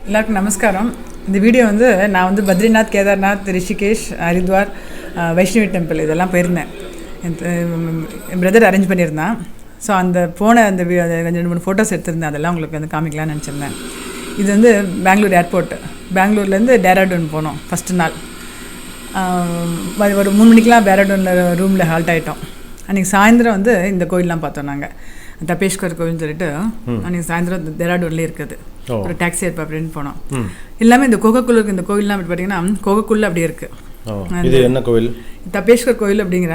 எல்லாருக்கும் நமஸ்காரம். இந்த வீடியோ வந்து நான் வந்து Badrinath, Kedarnath, Rishikesh, Haridwar, Vaishnavi temple இதெல்லாம் போயிருந்தேன். என் பிரதர் அரேஞ்ச் பண்ணியிருந்தான். ஸோ அந்த போன அந்த 2-3 ஃபோட்டோஸ் எடுத்திருந்தேன். அதெல்லாம் உங்களுக்கு வந்து காமிக்கலாம்னு நினச்சிருந்தேன். இது வந்து பெங்களூர் ஏர்போர்ட்டு. பெங்களூர்லேருந்து டேராடூன் போனோம் ஃபஸ்ட்டு நாள். ஒரு 3 மணிக்கெலாம் டேராடூனில் ரூமில் ஹால்ட் ஆகிட்டோம். அன்றைக்கி சாயந்தரம் வந்து இந்த கோயிலெலாம் பார்த்தோம். நாங்கள் தபேஷ்கர் கோயில்னு சொல்லிட்டு அன்றைக்கி சாயந்தரம் டேராடூன்லேயே இருக்குது. ஒரு டாக்ஸி ஏற்பா அப்படின்னு போனோம். எல்லாமே இந்த குகைக்குள்ளுக்கு இந்த கோயிலெலாம் அப்படி பார்த்தீங்கன்னா குகைக்குள்ளே அப்படியே இருக்குது. இது என்ன கோவில்? தபேஷ்கர் கோயில் அப்படிங்கிற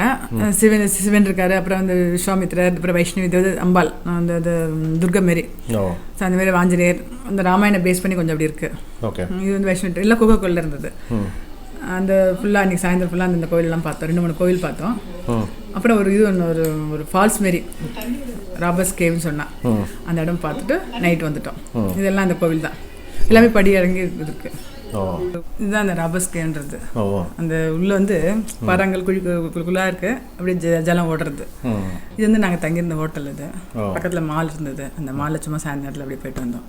சிவன் இருக்காரு. அப்புறம் வந்து விஸ்வாமித்ரர், அப்புறம் வைஷ்ணவி தேவி, அம்பாள், அந்த துர்கா மாரி, ஸோ அந்த மாதிரி ஆஞ்சநேயர், அந்த ராமாயண பேஸ் பண்ணி கொஞ்சம் அப்படி இருக்குது. இது வந்து வைஷ்ணவி எல்லாம் குகைக்குள்ளே இருந்தது. அந்த ஃபுல்லாக அன்றைக்கி சாயந்தரம் ஃபுல்லாக அந்த கோயிலெலாம் பார்த்தோம். 2-3 கோயில் பார்த்தோம். அப்புறம் ஒரு இது ஒன்று ஒரு ஃபால்ஸ் மாரி ராபர்ஸ் கேவ்னு சொன்னான். அந்த இடம் பார்த்துட்டு நைட் வந்துட்டோம். இதெல்லாம் அந்த கோவில் தான். எல்லாமே படி இறங்கி இருக்கு. இதுதான் அந்த ராபர்ஸ் கேவ்ன்றது. அந்த உள்ளே வந்து பரங்கள் குழிக்குள்ளாக இருக்குது. அப்படியே ஜலம் ஓடுறது. இது வந்து நாங்கள் தங்கியிருந்த ஹோட்டல். இது பக்கத்தில் மால் இருந்தது. அந்த மாலில் சும்மா சாயந்தர நேரத்தில் அப்படியே போயிட்டு வந்தோம்.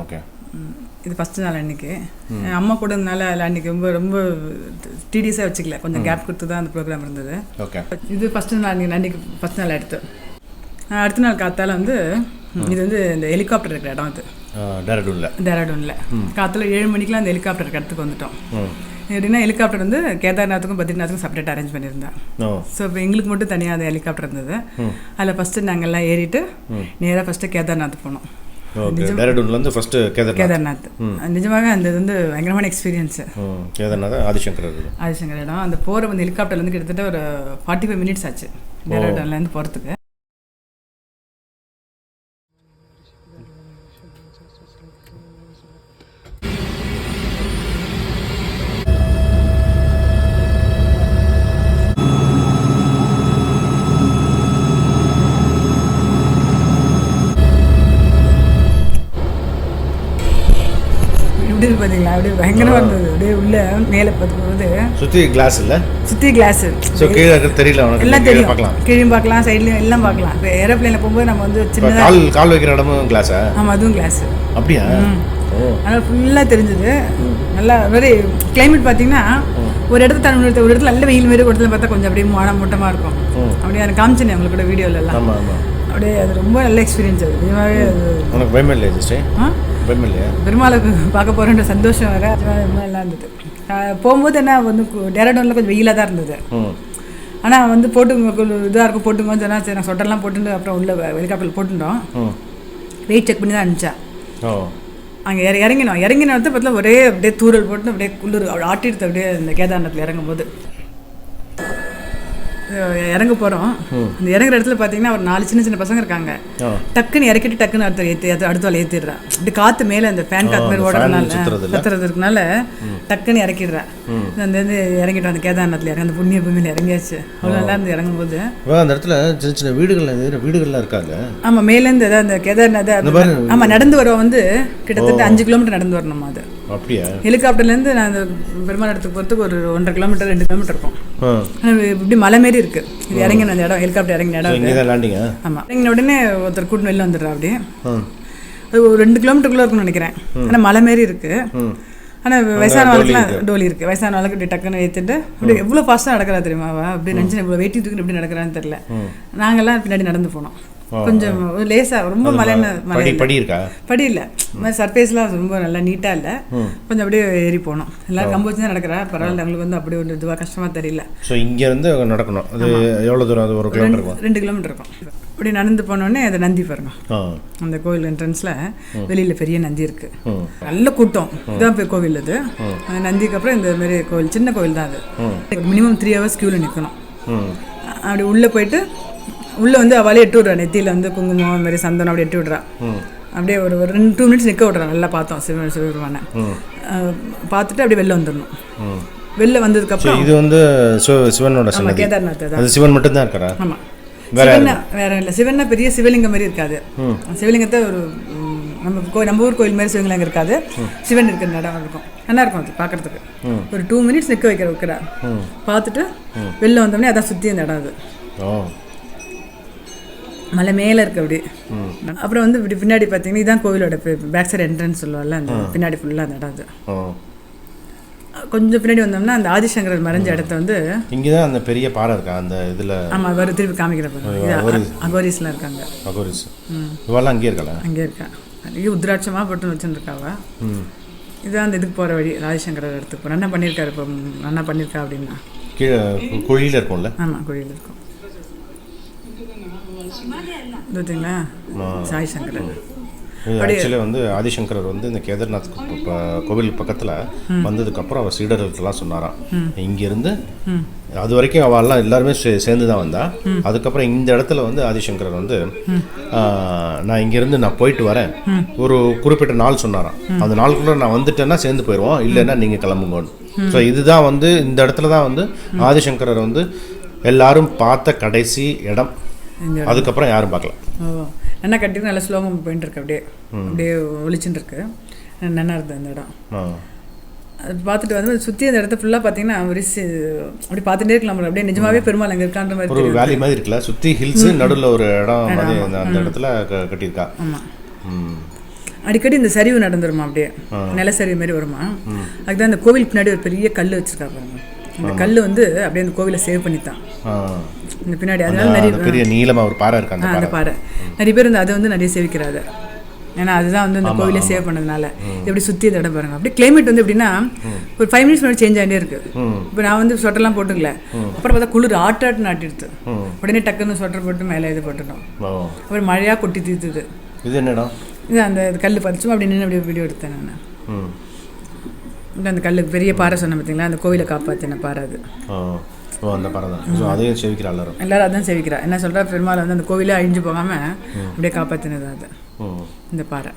ஓகே. இது ஃபஸ்ட்டு நாள் அன்றைக்கி அம்மா கூட இருந்தனால அதில் அன்றைக்கி ரொம்ப டிடிஸாக வச்சுக்கல. கொஞ்சம் கேப் கொடுத்து தான் அந்த ப்ரோக்ராம் இருந்தது. இது ஃபஸ்ட்டு நாள் அன்றைக்கி ஃபஸ்ட் நாள் எடுத்து அடுத்த நாள் காத்தால வந்து இது வந்து இந்த ஹெலிகாப்டர் இருக்கிற இடம். அது டேராடூனில் காத்தால 7 மணிக்கெலாம் அந்த ஹெலிகாப்டர் இடத்துக்கு வந்துட்டோம். எப்படின்னா ஹெலிகாப்டர் வந்து கேதார்நாத்துக்கும் பத்ரிநாத்துக்கும் செப்பரேட் அரேஞ்ச் பண்ணியிருந்தேன். ஸோ இப்போ எங்களுக்கு மட்டும் தனியாக அந்த ஹெலிகாப்டர் இருந்தது. அதில் ஃபஸ்ட்டு நாங்கள் எல்லாம் ஏறிட்டு நேராக ஃபஸ்ட்டு கேதார்நாத் போனோம். கேதார்நாத் நிஜமாக அந்த இது வந்து பயங்கரமான எக்ஸ்பீரியன்ஸு. ஆதிசங்கர் இடம். அந்த போகிற வந்து ஹெலிகாப்டர்லேருந்து கிட்டத்தட்ட ஒரு 45 மினிட்ஸ் ஆச்சு டேராடூன்லேருந்து போகிறதுக்கு. எப்படி இருக்கு பார்த்தீங்களா? அப்படியே பயங்கரமாக இருந்தது. அப்படியே உள்ள மேலே பார்க்கும்போது சுற்றி கிளாஸ் இல்லை, சுற்றி கிளாஸு. ஸோ கீழே தெரியல, எல்லாம் தெரியும். கீழே பார்க்கலாம், சைட்லையும் எல்லாம் பார்க்கலாம். இப்போ ஏரோப்ளைனில் போகும்போது நம்ம வந்து சின்னதாக கால் வைக்கிற இடமும் கிளாஸா? ஆமாம், அதுவும் கிளாஸு. அப்படியா? அதனால் ஃபுல்லாக தெரிஞ்சுது. நல்லா வெரி கிளைமேட் பார்த்தீங்கன்னா ஒரு இடத்துல ஒரு இடத்துல நல்ல வெயில் மாரி, ஒரு இடத்துல பார்த்தா கொஞ்சம் அப்படியே மூட்டமாக இருக்கும். அப்படியே எனக்கு காமிச்சேன் உங்களுக்கு கூட வீடியோலலாம். அப்படியே அது ரொம்ப நல்ல எக்ஸ்பீரியன்ஸ். அது நிஜமாகவே உனக்கு பயமே இல்லை ஜஸ்ட்? பெருமாளை பார்க்க போகிறேன்ற சந்தோஷம் வேறு எல்லாம் இருந்தது. போகும்போது என்ன வந்து டேராடூனில் கொஞ்சம் வெயிலாக தான் இருந்தது. ஆனால் வந்து போட்டுங்க இதாக இருக்கும் போட்டுங்கன்னு சொன்னால் சரி, நான் சொட்டெல்லாம் போட்டுட்டு அப்புறம் உள்ள ஹெலிகாப்டரில் போட்டுட்டோம். வெயிட் செக் பண்ணி தான் அனுப்பிச்சேன். அங்கே இறங்கின வந்து பார்த்தா ஒரே அப்படியே தூரல் போட்டு அப்படியே குளிர் ஆட்டிடுது. அப்படியே இந்த கேதார்நாத்தில் இறங்கும்போது இறங்க போகிறோம். அந்த இறங்குற இடத்துல பார்த்தீங்கன்னா ஒரு 4 சின்ன பசங்க இருக்காங்க. டக்குன்னு இறக்கிட்டு டக்குன்னு அடுத்த ஏற்றிடுறேன். அப்படி காற்று மேலே அந்த ஃபேன் காற்று மாதிரி ஓடுறதுனால சுற்றுறதுனால டக்குன்னு இறக்கிடுறேன். அந்த இறங்கிட்டோம். அந்த கேதார்நாத்தில் அந்த புண்ணிய பூமியில் இறங்கியாச்சு. அவ்வளோ நல்லா இருந்து இறங்கும்போது அந்த இடத்துல சின்ன வீடுகள்லாம் இருக்காங்க. ஆமாம், மேலேருந்து அதாவது அந்த கேதார்நாத் ஆமாம் நடந்து வரோம். வந்து கிட்டத்தட்ட 5 கிலோமீட்டர் நடந்து வரணும். அது அப்படியா? ஹெலிகாப்டர்லேருந்து நான் அந்த பெருமாள் இடத்துக்கு போகிறதுக்கு ஒரு 1.5 கிலோமீட்டர் 2 கிலோமீட்டர் இருக்கும். இப்படி மலை மாரி இருக்கு. இது இறங்கின அந்த இடம், ஹெலிகாப்டர் இறங்கின இடம். ஆமாம், இறங்கின உடனே ஒருத்தர் கூட்டு வெளில வந்துடுறா. அப்படியே அது ஒரு 2 கிலோமீட்டருக்குள்ளே இருக்குன்னு நினைக்கிறேன். ஆனால் மலை மாரி இருக்கு. ஆனால் வயசானவங்களுக்குலாம் டோலி இருக்குது. வயசானவங்களுக்கு இப்படி டக்குன்னு ஏற்றிட்டு அப்படி எவ்வளோ ஃபாஸ்ட்டாக நடக்கிறா தெரியுமாவா? அப்படி நினச்சி இவ்வளோ வெயிட்டிங் தூக்கி எப்படி நடக்கிறான்னு தெரியல. நாங்கள்லாம் பின்னாடி நடந்து போனோம். கொஞ்சம் லேசாக ரொம்ப படி இல்லை, சர்ஃபேஸ்லாம் ரொம்ப நல்லா நீட்டாக இல்லை. கொஞ்சம் அப்படியே ஏறி போனோம். எல்லோரும் கம்பு வச்சு தான் நடக்கிறா. பரவாயில்ல, அவங்களுக்கு வந்து அப்படி ஒரு இதுவாக கஷ்டமாக தெரியல. ஸோ இங்கேருந்து நடக்கணும். அது எவ்வளோ தூரம்? அது 1 கிலோமீட்டர் 2 கிலோமீட்டர் இருக்கும். அப்படி நடந்து போனோடனே அது நந்தி பாருங்க. அந்த கோவில் என்ட்ரன்ஸில் வெளியில் பெரிய நந்தி இருக்குது. நல்ல கூட்டம். இதுதான் போய் கோவில். அது நந்திக்கு அப்புறம் இந்த மாதிரி கோவில், சின்ன கோவில் தான். அது மினிமம் 3 ஹவர்ஸ் க்யூவில் நிற்கணும். அப்படி உள்ளே போயிட்டு உள்ளே வந்து அவளே எட்டு விட்றா. நெத்தியில் வந்து குங்குமம் அது மாதிரி சந்தனம் அப்படி எட்டு விட்றா. அப்படியே ஒரு 2 மினிட்ஸ் நிற்க விட்றா. நல்லா பார்த்தோம் சிவபெருமானை பார்த்துட்டு அப்படியே வெளில வந்துடணும். வெளில வந்ததுக்கப்புறம் இது வந்து சிவனோட கேதார்நாத் தான். அது சிவன் மட்டும் தான் இருக்கிறா? ஆமாம், வேற இல்லை. சிவன்னா பெரிய சிவலிங்கம் மாதிரி இருக்காது. சிவலிங்கத்தை ஒரு நம்ம ஊர் கோயில் மாதிரி சிவலிங்கம் இருக்காது. சிவன் இருக்கிற இடம் இருக்கும். நல்லா இருக்கும் அது பார்க்குறதுக்கு. ஒரு 2 மினிட்ஸ் நிற்க வைக்கிறா. பார்த்துட்டு வெளில வந்தோடனே அதான் சுற்றி அந்த இடம். அது மலை மேலே இருக்குது அப்படி. அப்புறம் வந்து இப்படி பின்னாடி பார்த்தீங்கன்னா இதுதான் கோவிலோட பேக் சைடு என்ட்ரன்ஸ் சொல்லுவாள்ல, அந்த பின்னாடி ஃபுல்லாக அந்த இடம் அது. கொஞ்சம் பின்னாடி வந்தோம்னா அந்த ஆதிசங்கரர் மறைஞ்ச இடத்த வந்து இங்கே தான் அந்த பெரிய பாறை இருக்கா அந்த இதில். ஆமாம், வரும் திருப்பி காமிக்கிறப்ப அகோரிஸ்லாம் இருக்காங்க. அகோரிஸ் இவெல்லாம் அங்கேயே இருக்கா? அங்கேயே இருக்கா. அங்கேயே உத்ராட்சமாக போட்டு வச்சுருக்காவா. இதுதான் அந்த இதுக்கு போகிற வழி. ஆதிசங்கரர் இடத்துக்கு போகிறேன். என்ன பண்ணியிருக்காரு இப்போ, என்ன பண்ணியிருக்கா அப்படின்னா கீழே குழியில் இருக்கும்ல. ஆமாம், குழியில் இருக்கும். பார்த்தீங்களா ஆதிசங்கரர். ஆக்சுவலி வந்து ஆதிசங்கரர் வந்து இந்த கேதார்நாத் கோவில் பக்கத்தில் வந்ததுக்கப்புறம் அவர் சீடர்களுக்கெல்லாம் சொன்னாராம், இங்கேருந்து அது வரைக்கும் அவெல்லாம் எல்லாருமே சேர்ந்து தான் வந்தா. அதுக்கப்புறம் இந்த இடத்துல வந்து ஆதிசங்கரர் வந்து நான் இங்கேருந்து நான் போயிட்டு வரேன், ஒரு குறிப்பிட்ட நாள் சொன்னாராம். அந்த நாளுக்குள்ளே நான் வந்துட்டேன்னா சேர்ந்து போயிடுவோம், இல்லைன்னா நீங்கள் கிளம்புங்கன்னு. ஸோ இதுதான் வந்து இந்த இடத்துல தான் வந்து ஆதிசங்கரர் வந்து எல்லாரும் பார்த்த கடைசி இடம். அதுக்கப்புறம் யாரும் பார்க்கல. என்ன கட்டிட்டு நல்லா ஸ்லோகம் போயிட்டு இருக்கு, அப்படியே அப்படியே ஒழிச்சுட்டு இருக்கு. நல்லா இருந்தது அந்த இடம். அது பார்த்துட்டு வந்து சுற்றி அந்த இடத்த ஃபுல்லாக பார்த்தீங்கன்னா ஒரு அப்படி பார்த்துட்டே இருக்கலாம். அப்படியே நிஜமாவே பெருமாள் அங்கே இருக்கான்ற மாதிரி ஒரு வேலி மாதிரி இருக்குல்ல, சுற்றி ஹில்ஸ், நடுவில் ஒரு இடம் மாதிரி அந்த இடத்துல கட்டியிருக்கா. ஆமாம், அடிக்கடி இந்த சரிவு நடந்துருமா, அப்படியே நிலச்சரிவு மாதிரி வருமா. அதுதான் அந்த கோவில் பின்னாடி ஒரு பெரிய கல் வச்சிருக்கா பாருங்க. இந்த கல் வந்து அப்படியே அந்த கோவிலை சேவ் பண்ணித்தான் இந்த பின்னாடி. அதனால நிறைய பெரிய நீளமாக ஒரு பாறை இருக்கு. அந்த பாறை நிறைய பேர் வந்து அதை வந்து நிறைய சேவிக்கிறாரு. ஏன்னா அதுதான் வந்து இந்த கோவிலே சேவ் பண்ணதுனால. எப்படி சுற்றி இந்த இடம் பாருங்க. அப்படியே கிளைமேட் வந்து எப்படின்னா ஒரு 5 minutes முன்னாடி சேஞ்ச் ஆகிட்டே இருக்கு. இப்போ நான் வந்து ஸ்வெட்டர்லாம் போட்டுக்கல, அப்புறம் பார்த்தா குளிர் ஆட்டாட்டு நாட்டிடுது. உடனே டக்குன்னு ஸ்வெட்டர் போட்டு மேலே இது போட்டுட்டோம். அப்புறம் மழையாக கொட்டி தீர்த்துது. இது என்ன இடம்? இது அந்த கல் பறிச்சும் அப்படி நின்று அப்படியே வீடியோ எடுத்தேன் நான். அந்த கல் பெரிய பாறை சொன்ன பார்த்தீங்களா, அந்த கோவிலை காப்பாற்றின பாறை அது. அந்த பாறை தான். ஸோ அதையும் சேவிக்கிறா எல்லாரும். எல்லாரும் அதான் சேவிக்கிறா. என்ன சொல்கிறா, பெருமாள் வந்து அந்த கோவிலே அழிஞ்சு போகாமல் அப்படியே காப்பாற்றினது அது இந்த பாறை.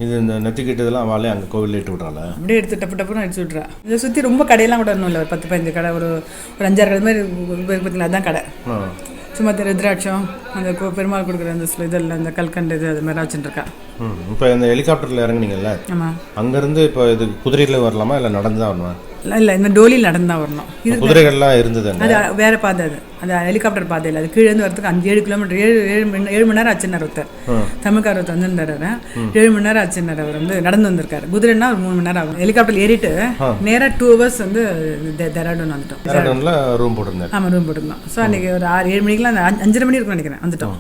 இது இந்த நெத்திக்கிட்டதெல்லாம் அவளே அங்கே கோவிலில் இட்டு விட்றாள். அப்படியே எடுத்து டப்பு டப்புன்னு அடிச்சு விட்றா. இதை சுற்றி ரொம்ப கடையெல்லாம் கூட ஒன்றும் இல்லை, ஒரு 10-15 கடை, ஒரு 5-6 கடை மாதிரி பார்த்தீங்களா, அதுதான் கடை. சும்மா ருத்ராட்சம், அந்த பெருமாள் கொடுக்குற அந்த இதெல்லாம், அந்த கல்கண்டு இது அது மாதிரி வச்சுட்டுருக்கா. இப்போ இந்த ஹெலிகாப்டரில் இறங்குனீங்கல்ல, ஆமாம், அங்கேருந்து இப்போ இது குதிரையில் வரலாமா இல்லை நடந்து தான் வரணுமா? இல்லை, இந்த டோலியில் நடந்து தான் வரணும். இது குதிரைகள்லாம் இருந்தது, அது வேறு பாதை. அது அந்த ஹெலிகாப்டர் பாதை இல்லை, அது கீழேருந்து வரதுக்கு 5-7 கிலோமீட்டர், 7 மணி நேரம் ஆச்சுன்னார் ஒருத்தர். தமிழ்கார் ஒருத்தர் வந்திருந்தார். 7 மணி நேரம் ஆச்சுன்னார். அவர் வந்து நடந்து வந்திருக்காரு. குதிரைன்னா ஒரு 3 மணி நேரம் ஆகும். ஹெலிகாப்டர் ஏறிட்டு நேராக 2 hours வந்து டெராடூன் வந்துட்டோம். டெராடூனில் ரூம் போட்டிருந்தேன். ஆமாம், ரூம் போட்டிருந்தோம். ஸோ அன்றைக்கி ஒரு 6-7 மணிக்கெலாம் 5:30 மணி இருக்குன்னு நினைக்கிறேன் வந்துட்டோம்.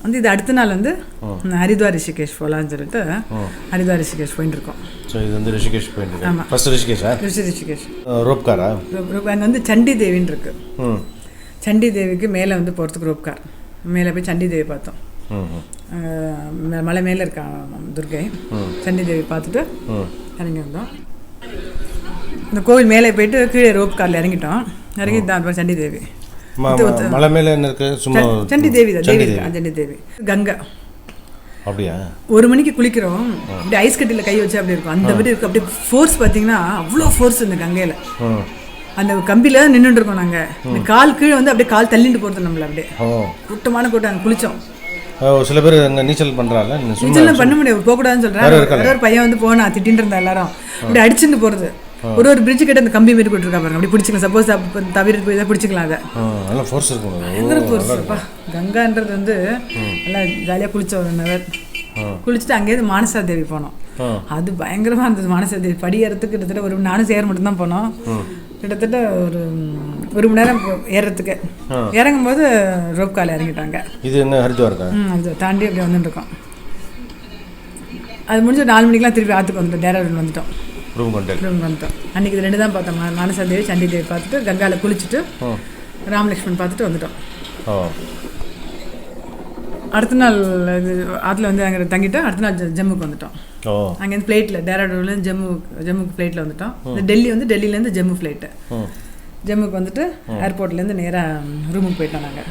வந்து இது அடுத்த நாள் வந்து ஹரித்வார் ரிஷிகேஷ் போகலான்னு சொல்லிட்டு ஹரித்வார் ரிஷிகேஷ் போயிட்டு இருக்கோம். ஸோ இது வந்து ரிஷிகேஷ் போயிட்டு. ஆமாம், ஃபர்ஸ்ட் ரிஷிகேஷா? ரிஷிகேஷ். ரோப் காரா? அங்கே வந்து சண்டி தேவின்னு இருக்கு. சண்டி தேவிக்கு மேலே வந்து போகிறதுக்கு ரோப் கார். மேலே போய் சண்டி தேவி பார்த்தோம். மலை மேலே இருக்கா துர்கை. சண்டி தேவி பார்த்துட்டு இறங்கி வந்தோம். இந்த கோவில் மேலே போயிட்டு கீழே ரோப் காரில் இறங்கிட்டோம். இறங்கி தான் சண்டி தேவி. மலை மேலே என்ன இருக்கு? சும்மா சண்டி தேவி தான். சண்டி தேவி கங்கை. அப்படியா? 1 மணிக்கு குளிக்கிறோம், அப்படியே ஐஸ் கட்டியில் கை வச்சு அப்படி இருக்கும். அந்த மாதிரி இருக்கு. அப்படியே ஃபோர்ஸ் பார்த்தீங்கன்னா அவ்வளோ ஃபோர்ஸ் இந்த கங்கையில். அந்த கம்பியில் தான் நின்றுட்டு இருக்கோம் நாங்கள். இந்த கால் கீழே வந்து அப்படியே கால் தள்ளிட்டு போகிறது நம்மள. அப்படியே கூட்டமான கூட்டம். அங்கே குளித்தோம். சில பேர் அங்கே நீச்சல் பண்ணுறாங்க. நீச்சல்லாம் பண்ண முடியாது, போகக்கூடாதுன்னு சொல்கிறேன். ஒரு பையன் வந்து போனா திட்டின்னு இருந்தா எல்லாரும் அப்படி அடிச்சுட்டு போகிறது. ஒரு பிரிட்ஜு கிட்ட அந்த கம்பி மாரி போட்டுருக்கா பாருங்க, அப்படி பிடிச்சிக்கலாம். சப்போஸ் தவிர போய் தான் பிடிச்சிக்கலாம். அதை நல்லா ஃபோர்ஸ் இருக்கும். பயங்கர ஃபோர்ஸ் இருப்பா. கங்கான்றது வந்து நல்லா ஜாலியாக குளித்தோம். 1 hour குளிச்சுட்டு அங்கேயிருந்து மானசா தேவி போனோம். அது பயங்கரமாக இருந்தது. மானசா தேவி படியேறதுக்கு கிட்டத்தட்ட ஒரு நானும் சேர் மட்டும்தான் போனோம். கிட்டத்தட்ட ஒரு 1 மணி நேரம் ஏறுறதுக்கு. இறங்கும் போது ரோப் கால் இறங்கிட்டாங்க. இது என்ன ஹரித்வார்? அது தாண்டி அப்படியே வந்துட்டுருக்கோம். அது முடிஞ்சு 4 மணிக்கெலாம் திருப்பி ஆற்றுக்கு வந்துட்டோம். டேராடூன் வந்துட்டோம். ரூம் வந்துட்டோம். அன்றைக்கி இது 2 தான் பார்த்தோம். மானசா தேவி, சண்டி தேவி பார்த்துட்டு கங்காவில் குளிச்சுட்டு ராமலக்ஷ்மன் பார்த்துட்டு வந்துட்டோம். அடுத்த நாள் இது ஆற்றுல வந்து அங்கே தங்கிட்டோம். அடுத்த நாள் ஜம்முக்கு வந்துட்டோம். அங்கேருந்து ஃப்ளைட்டில் டேராடூன்லேருந்து ஜம்முக்கு ஃப்ளைட்டில் வந்துட்டோம். டெல்லி வந்து டெல்லியிலேருந்து ஜம்மு ஃப்ளைட்டு. ஜம்முக்கு வந்துட்டு ஏர்போர்ட்லேருந்து நேராக ரூமுக்கு போயிட்டோம். நாங்கள்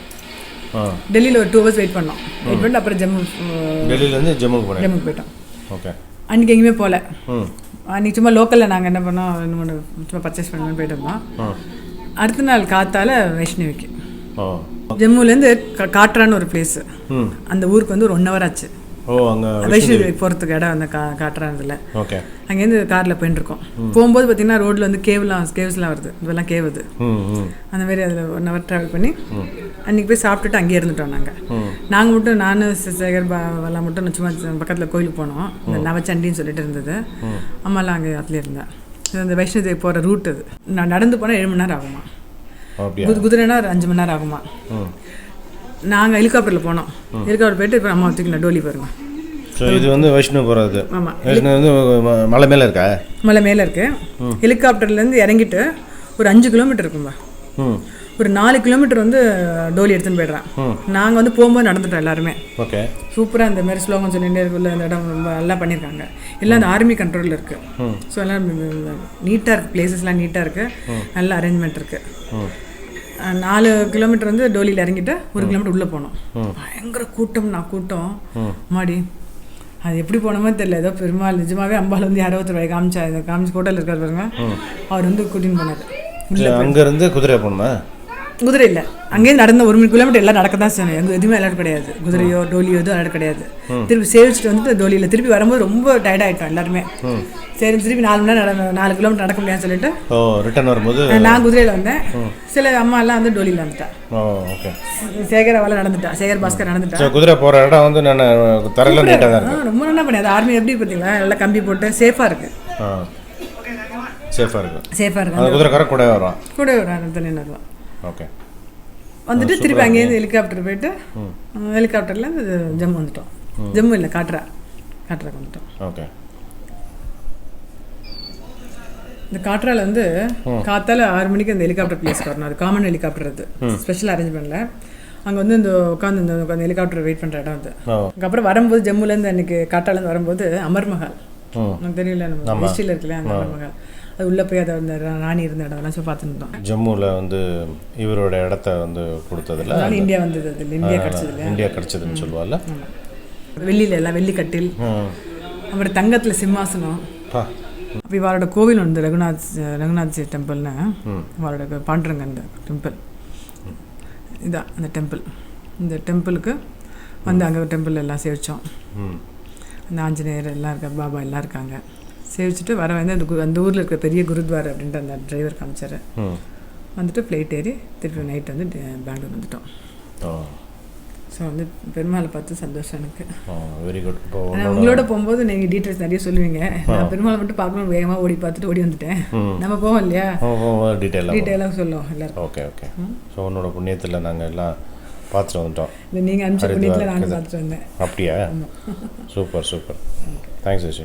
டெல்லியில் ஒரு 2 hours வெயிட் பண்ணோம். வெயிட் பண்ணிட்டு அப்புறம் டெல்லியிலேருந்து ஜம்முக்கு போயிட்டோம். அன்றைக்கி எங்கேயுமே போகல. அன்றைக்கி சும்மா லோக்கலில் நாங்கள் என்ன பண்ணோம், 2-3 சும்மா பர்ச்சேஸ் பண்ணணும்னு போயிட்டு இருந்தோம். அடுத்த நாள் காத்தால வைஷ்ணவிக்கு ஜம்முலேருந்து காட்ரான்னு ஒரு பிளேஸு. அந்த ஊருக்கு வந்து ஒரு 1 hour ஆச்சு. ஓ அங்கே வைஷ்ணோ தேவி போகிறதுக்கு இடம் வந்து காட்டுறாங்கல்ல. ஓகே. அங்கேருந்து காரில் போயிட்டு இருக்கோம். போகும்போது பார்த்தீங்கன்னா ரோட்டில் வந்து கேவ்ஸ்லாம் வருது. இதெல்லாம் கேவ் அது. அந்த மாதிரி அதில் 1 hour ட்ராவல் பண்ணி அன்றைக்கி போய் சாப்பிட்டுட்டு அங்கேயே இருந்துட்டோம். நாங்கள் மட்டும் நான் சேகர் எல்லாம் மட்டும் சும்மா பக்கத்தில் கோயிலுக்கு போனோம். இந்த நவச்சண்டின்னு சொல்லிட்டு இருந்தது. அம்மாலாம் அங்கே அதுலேயே இருந்தேன். இது அந்த வைஷ்ணோ தேவி போகிற ரூட் அது. நான் நடந்து போனால் 7 மணி நேரம் ஆகுமா, குதிரைனா ஒரு 5 மணி நேரம் ஆகுமா. நாங்கள் ஹெலிகாப்டரில் போனோம். ஹெலிகாப்டர் போயிட்டு இப்போ அம்மா தூக்கி டோலி போயிருவேன். ஸோ இது வந்து வைஷ்ணோ போகிறது. ஆமாம், வைஷ்ணோ வந்து மலை மேலே இருக்கா? மலை மேலே இருக்குது. ஹெலிகாப்டர்லேருந்து இறங்கிட்டு ஒரு 5 கிலோமீட்டர் இருக்கும்பா. ஒரு 4 கிலோமீட்டர் வந்து டோலி எடுத்துன்னு போய்ட்றான். நாங்கள் வந்து போகும்போது நடந்துட்டோம் எல்லாருமே. ஓகே. சூப்பராக அந்த மாதிரி ஸ்லோகன் சொல்லிகிட்டே இருக்குள்ள அந்த இடம் ரொம்ப நல்லா பண்ணியிருக்காங்க. எல்லாம் அந்த ஆர்மி கண்ட்ரோலில் இருக்குது. ஸோ எல்லாம் நீட்டாக இருக்குது. பிளேசஸ்லாம் நீட்டாக இருக்குது. நல்ல அரேஞ்ச்மெண்ட் இருக்குது. 4 கிலோமீட்டர் வந்து டோலியில் இறங்கிட்டு 1 கிலோமீட்டர் உள்ளே போனோம். பயங்கர கூட்டம் மாடி. அது எப்படி போனோமோ தெரியல. ஏதோ பெருமாள் நிஜமாவே அம்பாள் வந்து யாரோ ஒருத்தர் காமிச்சு ஹோட்டலில் இருக்கார் பாருங்க. அவர் வந்து கூட்டின்னு போனார். அங்கேருந்து குதிரை போகணுமா? குதிரை இல்லை, அங்கேயும் நடந்த 1 கிலோமீட்டர் எல்லாம் நடக்க தான் செய்யணும். எங்கே எதுவுமே விளையாட கிடையாது. குதிரையோ டோலியோ எதுவும் விளையாட கிடையாது. திருப்பி சேவிச்சுட்டு வந்து டோலியில் திருப்பி வரும்போது ரொம்ப டயர்ட் ஆகிட்டோம் எல்லாருமே. சரி திருப்பி 4 மணி நேரம் 4 கிலோமீட்டர் நடக்க முடியாதுன்னு சொல்லிட்டு ரிட்டர்ன் வரும்போது நான் குதிரையில் வந்தேன். சில அம்மா எல்லாம் வந்து டோலியில் வந்துட்டேன். சேகர் அவளை நடந்துட்டா. சேகர் பாஸ்கர் நடந்துட்டா. குதிரை போகிற இடம் வந்து நான் தரையில் ரொம்ப நல்லா பண்ணியாது. ஆர்மி எப்படி பார்த்தீங்களா, நல்லா கம்பி போட்டு சேஃபாக இருக்குது. சேஃபாக இருக்குது. குதிரைக்காரன் கூட வரும் தனியாக வருவான். ஓகே. வந்துட்டு திருப்பி அங்கேருந்து ஹெலிகாப்டர் போயிட்டு ஹெலிகாப்டரில் ஜம்மு வந்துட்டோம். ஜம்மு இல்லை காட்ராக்கு வந்துட்டோம். ஓகே. இந்த காட்ராவில் வந்து காத்தால 6 மணிக்கு அந்த ஹெலிகாப்டர் பிளேஸ்க்கு வரணும். அது காமன் ஹெலிகாப்டர், அது ஸ்பெஷல் அரேஞ்ச்மெண்ட்டில். அங்கே வந்து இந்த உட்காந்து ஹெலிகாப்டர் வெயிட் பண்ணுற இடம் அது. அதுக்கப்புறம் வரும்போது ஜம்முலேருந்து அன்றைக்கி காட்ராலேருந்து வரும்போது அமர்மஹால் நமக்கு தெரியல, நம்ம ஹிஸ்ட்ரியில் இருக்குல்ல அந்த அமர்மஹால், அது உள்ளே போய் அதை அந்த ராணி இருந்த இடம்லாம் சொல்லி பார்த்துருந்தோம். ஜம்முவில் வந்து இவரோட இடத்த வந்து கொடுத்ததில்ல, இந்தியா வந்தது. அதில் இந்தியா கிடச்சதுன்னு சொல்லுவாள். வெள்ளியில் எல்லாம் வெள்ளிக்கட்டில், அப்புறம் தங்கத்தில் சிம்மாசனம். அப்போ இவரோட கோவில் வந்து ரகுநாத் டெம்பிள்னு, அவரோட பாண்டுரங்க அந்த டெம்பிள் இதான் அந்த டெம்பிள். இந்த டெம்பிளுக்கு வந்து அங்கே டெம்பிள் எல்லாம் சேவிச்சோம். அந்த ஆஞ்சநேயர் எல்லாம் இருக்க, பாபா எல்லாம் இருக்காங்க. சேவிச்சுட்டு வர வந்து அந்த ஊரில் இருக்கிற பெரிய குருத்வார் அப்படின்ட்டு அந்த டிரைவர் காமிச்சார். வந்துட்டு ஃப்ளைட் ஏறி திருப்பி நைட் வந்து பெங்களூர் வந்துட்டோம். ஸோ வந்து பெருமாளை பார்த்து சந்தோஷம் எனக்கு. Very good. ஆனால் உங்களோட போகும்போது நீங்கள் டீட்டெயில்ஸ் நிறைய சொல்லுவீங்க. நான் பெருமாளை மட்டும் பார்க்கணும் வேகமாக ஓடி பார்த்துட்டு ஓடி வந்துட்டேன். நம்ம போவோம் இல்லையா, டீட்டெயிலாக சொல்லுவோம் எல்லாரும். ஓகே. ஸோ உன்னோட புண்ணியத்தில் நாங்கள் எல்லாம் பார்த்துட்டு வந்துட்டோம். இல்லை நீங்கள் அனுப்பிச்ச புண்ணியத்தில் நானும் பார்த்துட்டு வந்தேன். அப்படியா? சூப்பர். தேங்க்ஸ்.